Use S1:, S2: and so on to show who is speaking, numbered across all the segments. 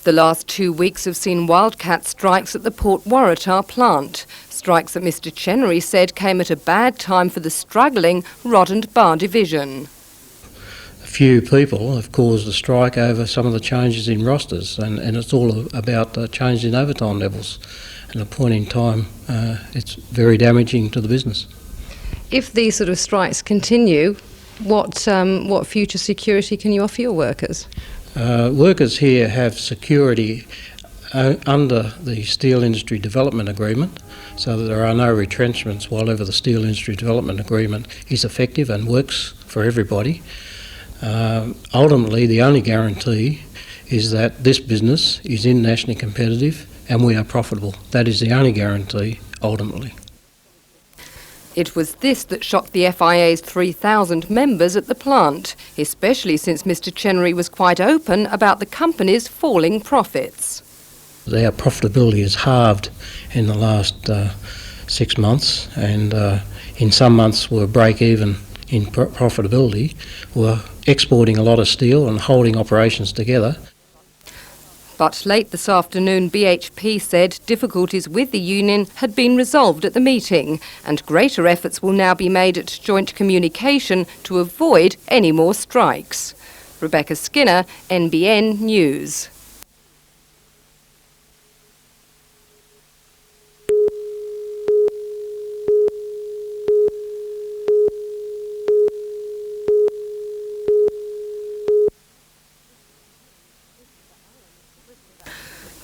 S1: The last 2 weeks have seen wildcat strikes at the Port Waratah plant. Strikes that Mr Chenery said came at a bad time for the struggling rod and bar division.
S2: A few people have caused a strike over some of the changes in rosters, and it's all about change in overtime levels. And at a point in time, it's very damaging to the business.
S1: If these sort of strikes continue, what future security can you offer your workers?
S2: Workers here have security under the Steel Industry Development Agreement, so that there are no retrenchments while ever the Steel Industry Development Agreement is effective and works for everybody. Ultimately, the only guarantee is that this business is internationally competitive and we are profitable. That is the only guarantee, ultimately.
S1: It was this that shocked the FIA's 3,000 members at the plant, especially since Mr Chenery was quite open about the company's falling profits.
S2: Our profitability has halved in the last 6 months, and in some months we're break even in profitability. We're exporting a lot of steel and holding operations together.
S1: But late this afternoon, BHP said difficulties with the union had been resolved at the meeting, and greater efforts will now be made at joint communication to avoid any more strikes. Rebecca Skinner, NBN News.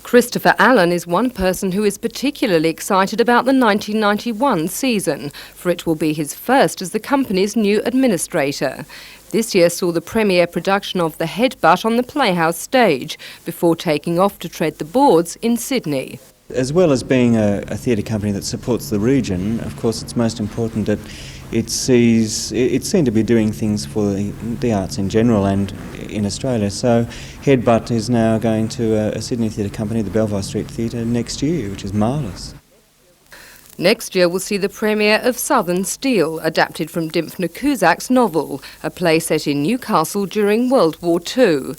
S1: Christopher Allen is one person who is particularly excited about the 1991 season, for it will be his first as the company's new administrator. This year saw the premiere production of The Headbutt on the Playhouse stage, before taking off to tread the boards in Sydney.
S3: As well as being a theatre company that supports the region, of course it's most important that it's seen to be doing things for the arts in general and in Australia. So Headbutt is now going to a Sydney theatre company, the Belvoir Street Theatre, next year, which is marvellous.
S1: Next year we'll see the premiere of Southern Steel, adapted from Dimpfner Kuzak's novel, a play set in Newcastle during World War II.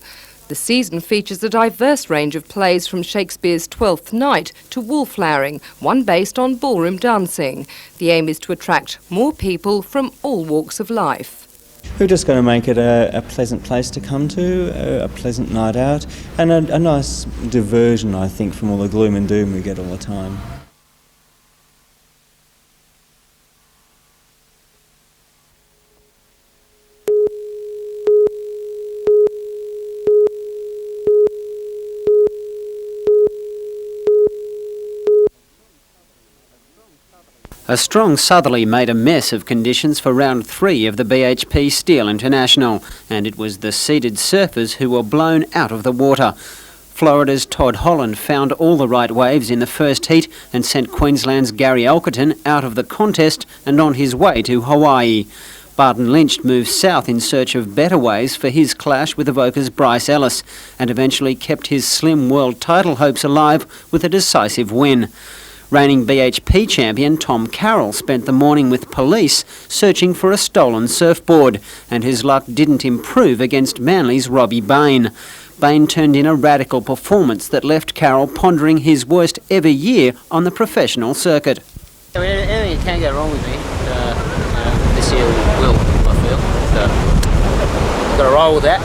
S1: The season features a diverse range of plays from Shakespeare's Twelfth Night to Wallflowering, one based on ballroom dancing. The aim is to attract more people from all walks of life.
S3: We're just going to make it a pleasant place to come to, a pleasant night out, and a nice diversion, I think, from all the gloom and doom we get all the time.
S4: A strong southerly made a mess of conditions for round 3 of the BHP Steel International, and it was the seeded surfers who were blown out of the water. Florida's Todd Holland found all the right waves in the first heat and sent Queensland's Gary Elkerton out of the contest and on his way to Hawaii. Barton Lynch moved south in search of better waves for his clash with Avoca's Bryce Ellis, and eventually kept his slim world title hopes alive with a decisive win. Reigning BHP champion Tom Carroll spent the morning with police searching for a stolen surfboard, and his luck didn't improve against Manly's Robbie Bain. Bain turned in a radical performance that left Carroll pondering his worst ever year on the professional circuit.
S5: Anything can go wrong with me, this year will, I feel. So, got to roll with that.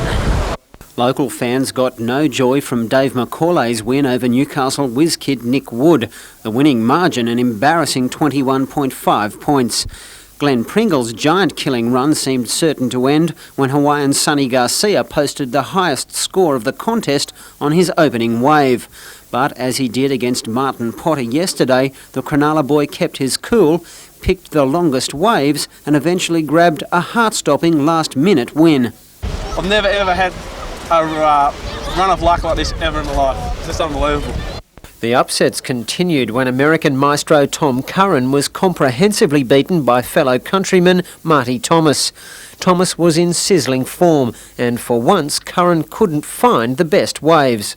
S4: Local fans got no joy from Dave McCauley's win over Newcastle whiz kid Nick Wood. The winning margin an embarrassing 21.5 points. Glenn Pringle's giant-killing run seemed certain to end when Hawaiian Sonny Garcia posted the highest score of the contest on his opening wave. But as he did against Martin Potter yesterday, the Cronulla boy kept his cool, picked the longest waves and eventually grabbed a heart-stopping last-minute win.
S6: I've never ever had a run of luck like this ever in my life. It's just unbelievable.
S4: The upsets continued when American maestro Tom Curran was comprehensively beaten by fellow countryman Marty Thomas. Thomas was in sizzling form, and for once Curran couldn't find the best waves.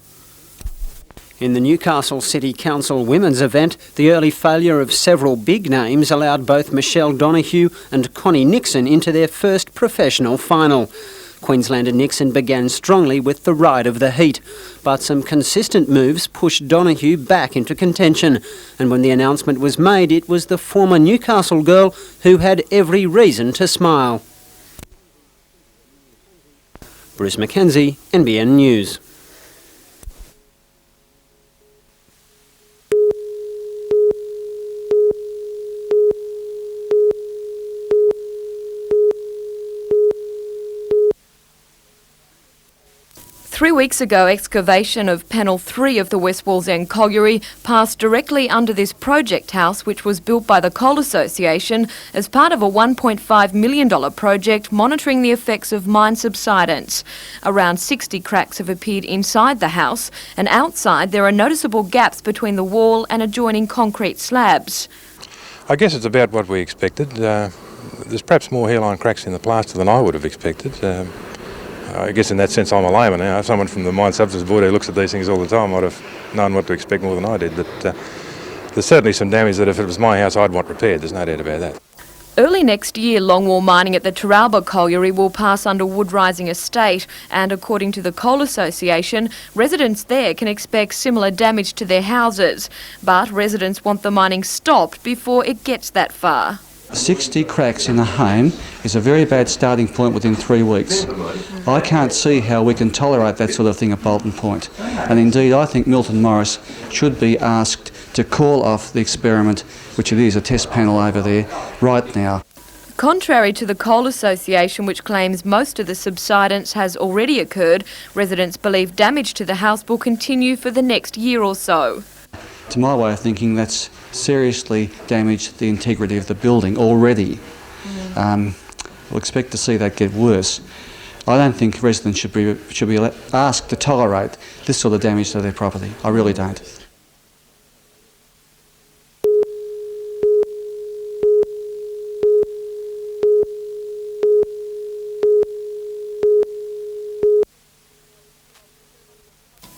S4: In the Newcastle City Council women's event, the early failure of several big names allowed both Michelle Donoghue and Connie Nixon into their first professional final. Queenslander Nixon began strongly with the ride of the heat, but some consistent moves pushed Donoghue back into contention. And when the announcement was made, it was the former Newcastle girl who had every reason to smile. Bruce Mackenzie, NBN News.
S1: Three weeks ago, excavation of Panel 3 of the West Wallsend Colliery passed directly under this project house, which was built by the Coal Association as part of a $1.5 million project monitoring the effects of mine subsidence. Around 60 cracks have appeared inside the house, and outside there are noticeable gaps between the wall and adjoining concrete slabs.
S7: I guess it's about what we expected. There's perhaps more hairline cracks in the plaster than I would have expected. I guess in that sense I'm a layman now. Someone from the Mine Subsidence Board who looks at these things all the time might have known what to expect more than I did. But there's certainly some damage that if it was my house I'd want repaired, there's no doubt about that.
S1: Early next year, longwall mining at the Taralba Colliery will pass under Wood Rising Estate, and according to the Coal Association, residents there can expect similar damage to their houses. But residents want the mining stopped before it gets that far.
S8: 60 cracks in a home is a very bad starting point within 3 weeks. I can't see how we can tolerate that sort of thing at Bolton Point. And indeed, I think Milton Morris should be asked to call off the experiment, which it is, a test panel over there, right now.
S1: Contrary to the Coal Association, which claims most of the subsidence has already occurred, residents believe damage to the house will continue for the next year or so.
S8: To my way of thinking, that's seriously damaged the integrity of the building already. We'll expect to see that get worse. I don't think residents should be asked to tolerate this sort of damage to their property. I really don't.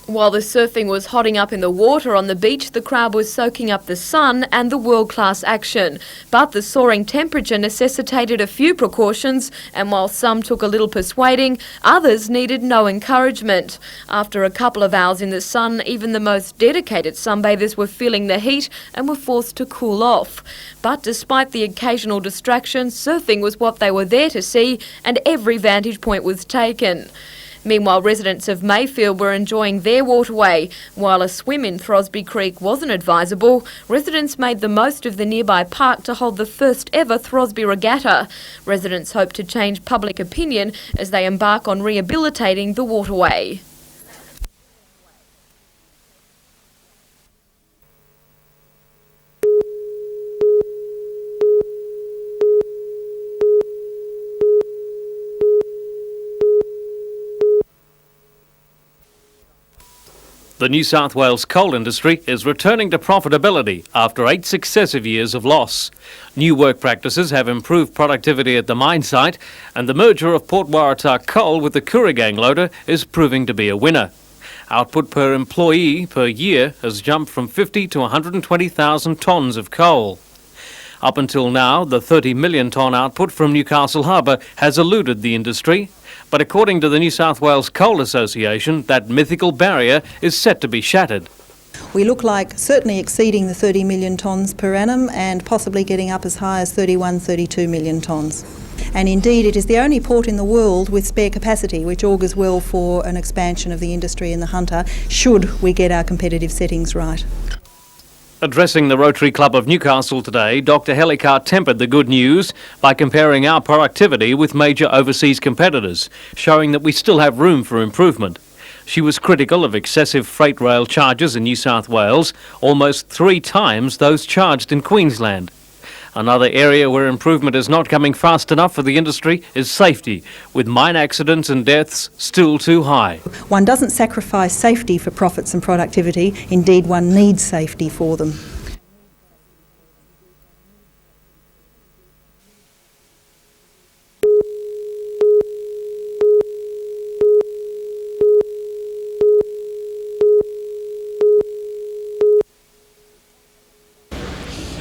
S1: While the surfing was hotting up in the water on the beach, the crowd was soaking up the sun and the world-class action. But the soaring temperature necessitated a few precautions, and while some took a little persuading, others needed no encouragement. After a couple of hours in the sun, even the most dedicated sunbathers were feeling the heat and were forced to cool off. But despite the occasional distraction, surfing was what they were there to see, and every vantage point was taken. Meanwhile, residents of Mayfield were enjoying their waterway. While a swim in Throsby Creek wasn't advisable, residents made the most of the nearby park to hold the first ever Throsby Regatta. Residents hope to change public opinion as they embark on rehabilitating the waterway.
S9: The New South Wales coal industry is returning to profitability after 8 successive years of loss. New work practices have improved productivity at the mine site, and the merger of Port Waratah Coal with the Kooragang loader is proving to be a winner. Output per employee per year has jumped from 50 to 120,000 tonnes of coal. Up until now, the 30 million tonne output from Newcastle Harbour has eluded the industry. But according to the New South Wales Coal Association, that mythical barrier is set to be shattered.
S10: We look like certainly exceeding the 30 million tonnes per annum and possibly getting up as high as 31, 32 million tonnes. And indeed, it is the only port in the world with spare capacity, which augurs well for an expansion of the industry in the Hunter, should we get our competitive settings right.
S9: Addressing the Rotary Club of Newcastle today, Dr Hellicar tempered the good news by comparing our productivity with major overseas competitors, showing that we still have room for improvement. She was critical of excessive freight rail charges in New South Wales, almost 3 times those charged in Queensland. Another area where improvement is not coming fast enough for the industry is safety, with mine accidents and deaths still too high.
S10: One doesn't sacrifice safety for profits and productivity. Indeed, one needs safety for them.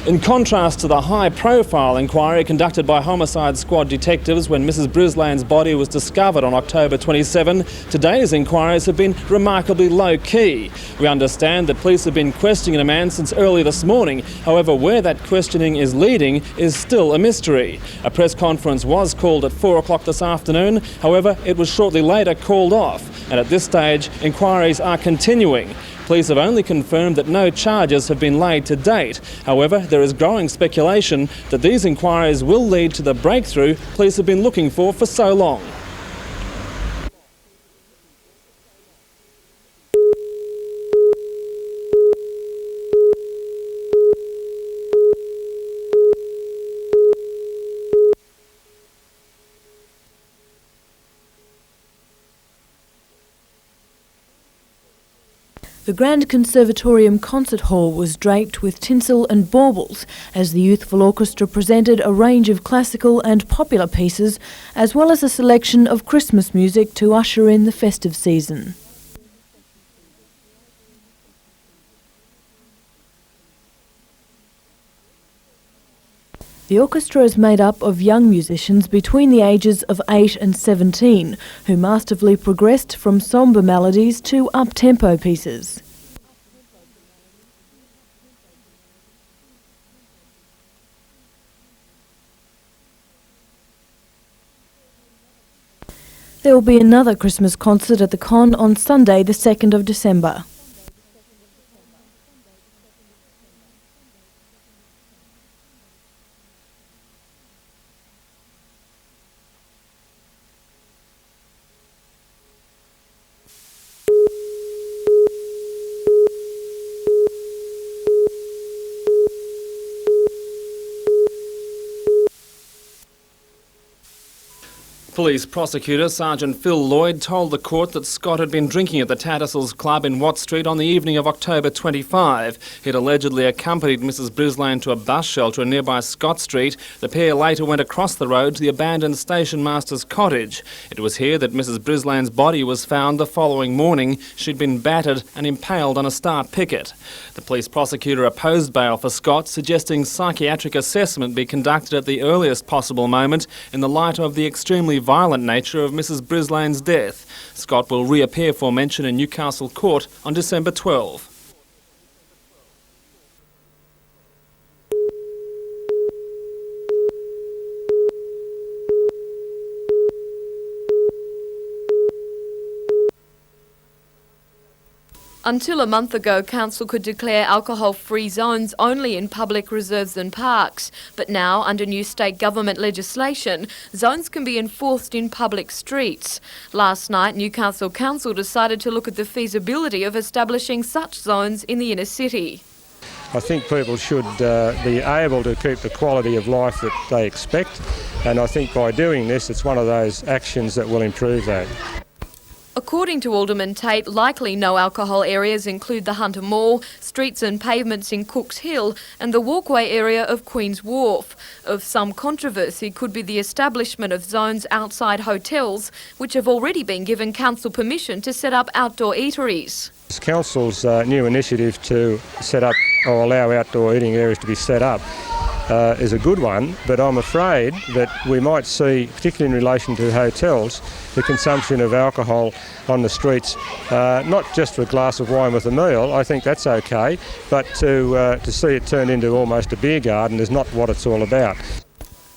S6: In contrast to the high-profile inquiry conducted by Homicide Squad detectives when Mrs Brislane's body was discovered on October 27, today's inquiries have been remarkably low-key. We understand that police have been questioning a man since early this morning. However, where that questioning is leading is still a mystery. A press conference was called at 4 o'clock this afternoon. However, it was shortly later called off, and at this stage, inquiries are continuing. Police have only confirmed that no charges have been laid to date. However, there is growing speculation that these inquiries will lead to the breakthrough police have been looking for so long.
S11: The Grand Conservatorium Concert Hall was draped with tinsel and baubles as the youthful orchestra presented a range of classical and popular pieces, as well as a selection of Christmas music to usher in the festive season. The orchestra is made up of young musicians between the ages of 8 and 17, who masterfully progressed from sombre melodies to up-tempo pieces. There will be another Christmas concert at the Con on Sunday, the 2nd of December.
S6: Police prosecutor Sergeant Phil Lloyd told the court that Scott had been drinking at the Tattersalls Club in Watt Street on the evening of October 25. He'd allegedly accompanied Mrs Brislane to a bus shelter in nearby Scott Street. The pair later went across the road to the abandoned station master's cottage. It was here that Mrs Brislane's body was found the following morning. She'd been battered and impaled on a star picket. The police prosecutor opposed bail for Scott, suggesting psychiatric assessment be conducted at the earliest possible moment in the light of the extremely violent nature of Mrs Brislane's death. Scott will reappear for mention in Newcastle Court on December 12.
S1: Until a month ago, Council could declare alcohol-free zones only in public reserves and parks. But now, under new state government legislation, zones can be enforced in public streets. Last night, Newcastle Council decided to look at the feasibility of establishing such zones in the inner city.
S12: I think people should be able to keep the quality of life that they expect, and I think by doing this, it's one of those actions that will improve that.
S1: According to Alderman Tate, likely no alcohol areas include the Hunter Mall, streets and pavements in Cooks Hill and the walkway area of Queen's Wharf. Of some controversy could be the establishment of zones outside hotels, which have already been given council permission to set up outdoor eateries.
S12: Council's new initiative to set up or allow outdoor eating areas to be set up is a good one, but I'm afraid that we might see, particularly in relation to hotels, the consumption of alcohol on the streets, not just for a glass of wine with a meal. I think that's okay, but to see it turned into almost a beer garden is not what it's all about.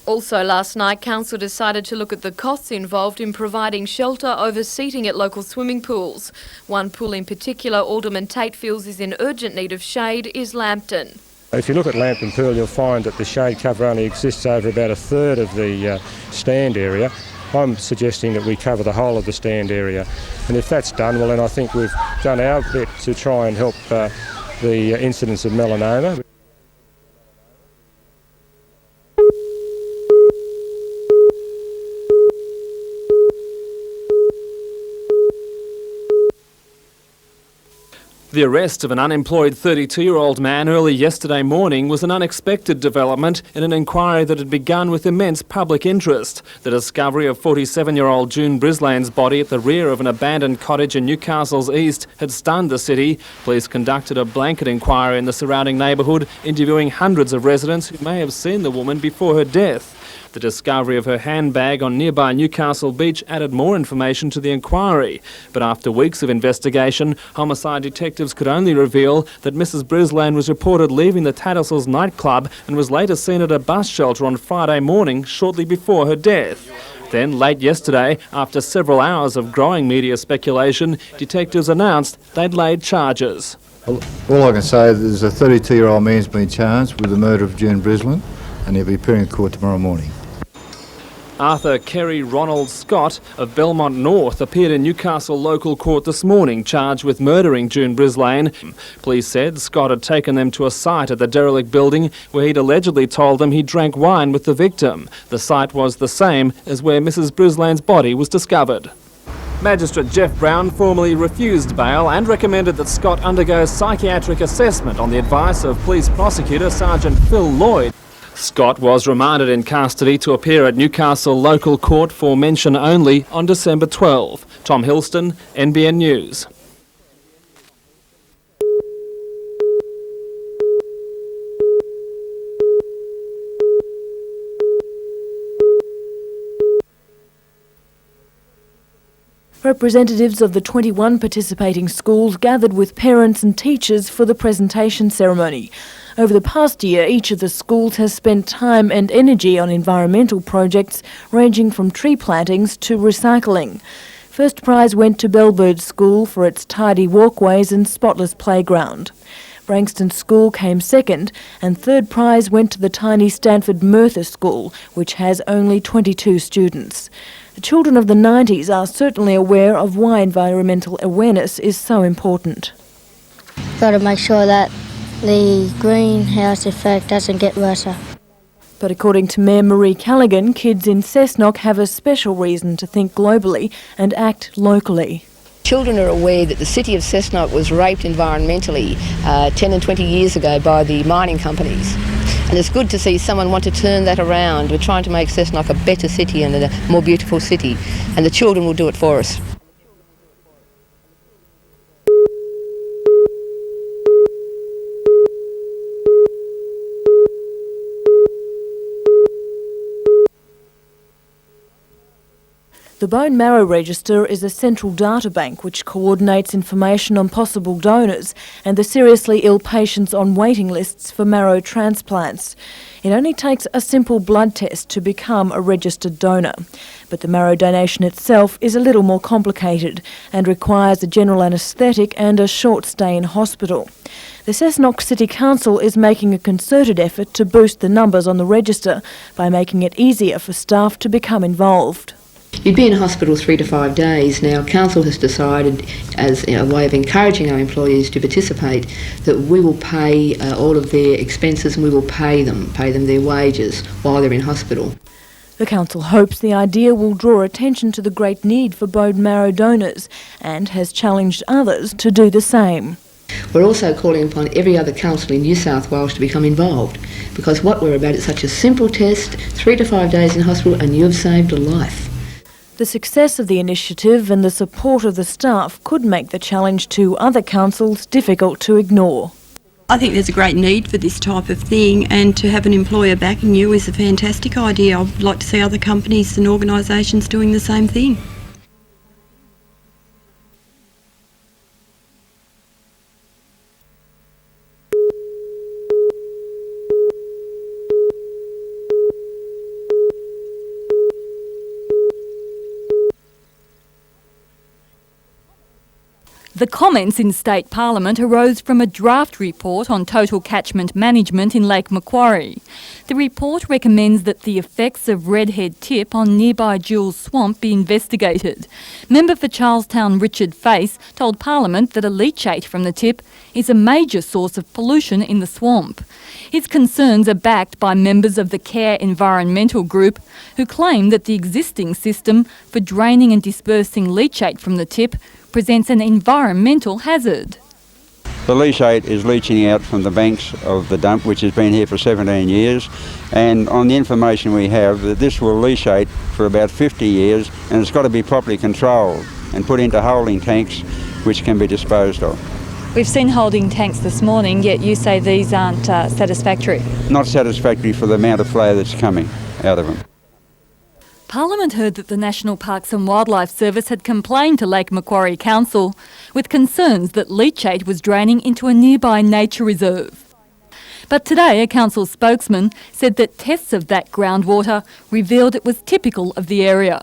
S1: Also last night, Council decided to look at the costs involved in providing shelter over seating at local swimming pools. One pool in particular Alderman Tate feels is in urgent need of shade is Lambton.
S12: If you look at Lambton Pool, you'll find that the shade cover only exists over about a third of the stand area. I'm suggesting that we cover the whole of the stand area. And if that's done, well then I think we've done our bit to try and help the incidence of melanoma.
S6: The arrest of an unemployed 32-year-old man early yesterday morning was an unexpected development in an inquiry that had begun with immense public interest. The discovery of 47-year-old June Brislane's body at the rear of an abandoned cottage in Newcastle's east had stunned the city. Police conducted a blanket inquiry in the surrounding neighbourhood, interviewing hundreds of residents who may have seen the woman before her death. The discovery of her handbag on nearby Newcastle Beach added more information to the inquiry. But after weeks of investigation, homicide detectives could only reveal that Mrs Brislane was reported leaving the Tattersalls nightclub and was later seen at a bus shelter on Friday morning shortly before her death. Then, late yesterday, after several hours of growing media speculation, detectives announced they'd laid charges.
S13: All I can say is a 32-year-old man's been charged with the murder of June Brislane, and he'll be appearing in court tomorrow morning.
S6: Arthur Kerry Ronald Scott of Belmont North appeared in Newcastle local court this morning, charged with murdering June Brislane. Police said Scott had taken them to a site at the derelict building where he'd allegedly told them he drank wine with the victim. The site was the same as where Mrs Brislane's body was discovered. Magistrate Jeff Brown formally refused bail and recommended that Scott undergo psychiatric assessment on the advice of Police Prosecutor Sergeant Phil Lloyd. Scott was remanded in custody to appear at Newcastle local court for mention only on December 12. Tom Hilston, NBN News.
S11: Representatives of the 21 participating schools gathered with parents and teachers for the presentation ceremony. Over the past year, each of the schools has spent time and energy on environmental projects ranging from tree plantings to recycling. First prize went to Bellbird School for its tidy walkways and spotless playground. Branxton School came second, and third prize went to the tiny Stanford Merthyr School, which has only 22 students. The children of the 90s are certainly aware of why environmental awareness is so important.
S14: Got to make sure that the greenhouse effect doesn't get worse.
S11: But according to Mayor Marie Callaghan, kids in Cessnock have a special reason to think globally and act locally.
S15: Children are aware that the city of Cessnock was raped environmentally 10 and 20 years ago by the mining companies. And it's good to see someone want to turn that around. We're trying to make Cessnock a better city and a more beautiful city, and the children will do it for us.
S11: The Bone Marrow Register is a central data bank which coordinates information on possible donors and the seriously ill patients on waiting lists for marrow transplants. It only takes a simple blood test to become a registered donor. But the marrow donation itself is a little more complicated and requires a general anaesthetic and a short stay in hospital. The Cessnock City Council is making a concerted effort to boost the numbers on the register by making it easier for staff to become involved.
S15: You'd be in hospital 3 to 5 days. Now, Council has decided, as a way of encouraging our employees to participate, that we will pay all of their expenses and we will pay them their wages while they're in hospital.
S11: The council hopes the idea will draw attention to the great need for bone marrow donors and has challenged others to do the same.
S15: We're also calling upon every other council in New South Wales to become involved, because what we're about is such a simple test, 3 to 5 days in hospital, and you've saved a life.
S11: The success of the initiative and the support of the staff could make the challenge to other councils difficult to ignore.
S16: I think there's a great need for this type of thing, and to have an employer backing you is a fantastic idea. I'd like to see other companies and organisations doing the same thing.
S17: The comments in State Parliament arose from a draft report on total catchment management in Lake Macquarie. The report recommends that the effects of redhead tip on nearby Jules Swamp be investigated. Member for Charlestown Richard Face told Parliament that a leachate from the tip is a major source of pollution in the swamp. His concerns are backed by members of the Care Environmental Group, who claim that the existing system for draining and dispersing leachate from the tip presents an environmental hazard.
S18: The leachate is leaching out from the banks of the dump, which has been here for 17 years, and on the information we have, that this will leachate for about 50 years, and it's got to be properly controlled and put into holding tanks which can be disposed of.
S17: We've seen holding tanks this morning, yet you say these aren't satisfactory.
S18: Not satisfactory for the amount of flow that's coming out of them.
S17: Parliament heard that the National Parks and Wildlife Service had complained to Lake Macquarie Council with concerns that leachate was draining into a nearby nature reserve. But today a council spokesman said that tests of that groundwater revealed it was typical of the area.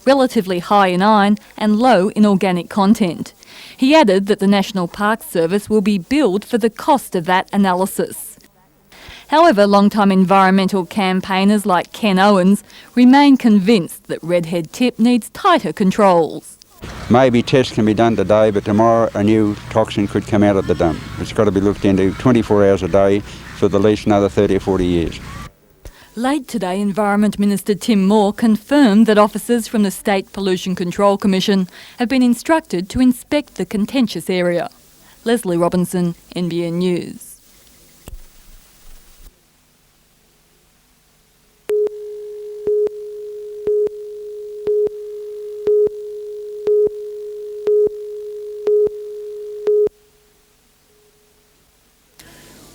S17: Relatively high in iron and low in organic content. He added that the National Parks Service will be billed for the cost of that analysis. However, long-time environmental campaigners like Ken Owens remain convinced that redhead tip needs tighter controls.
S18: Maybe tests can be done today, but tomorrow a new toxin could come out of the dump. It's got to be looked into 24 hours a day for at least another 30 or 40 years.
S17: Late today, Environment Minister Tim Moore confirmed that officers from the State Pollution Control Commission have been instructed to inspect the contentious area. Leslie Robinson, NBN News.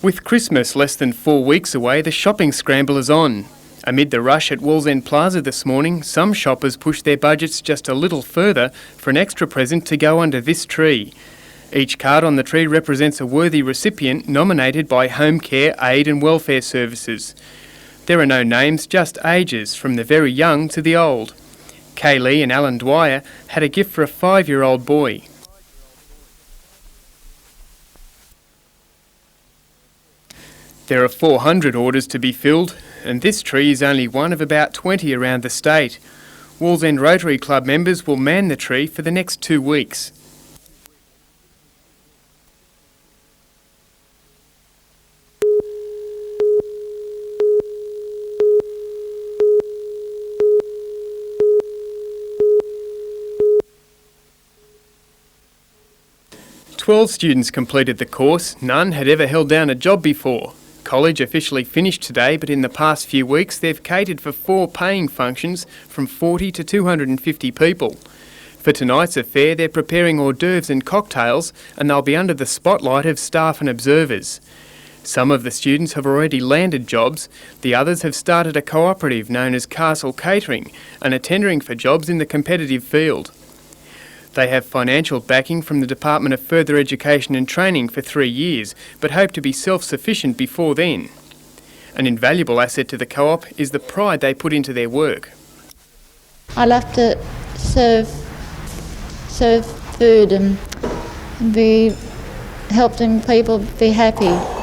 S19: With Christmas less than 4 weeks away, the shopping scramble is on. Amid the rush at Wallsend Plaza this morning, some shoppers pushed their budgets just a little further for an extra present to go under this tree. Each card on the tree represents a worthy recipient nominated by Home Care, Aid and Welfare Services. There are no names, just ages, from the very young to the old. Kaylee and Alan Dwyer had a gift for a 5-year-old boy. There are 400 orders to be filled, and this tree is only one of about 20 around the state. Wallsend Rotary Club members will man the tree for the next 2 weeks. Twelve students completed the course. None had ever held down a job before. College officially finished today, but in the past few weeks they've catered for 4 paying functions from 40 to 250 people. For tonight's affair, they're preparing hors d'oeuvres and cocktails, and they'll be under the spotlight of staff and observers. Some of the students have already landed jobs. The others have started a cooperative known as Castle Catering and are tendering for jobs in the competitive field. They have financial backing from the Department of Further Education and Training for 3 years, but hope to be self-sufficient before then. An invaluable asset to the co-op is the pride they put into their work.
S20: I love to serve food and be helping people be happy.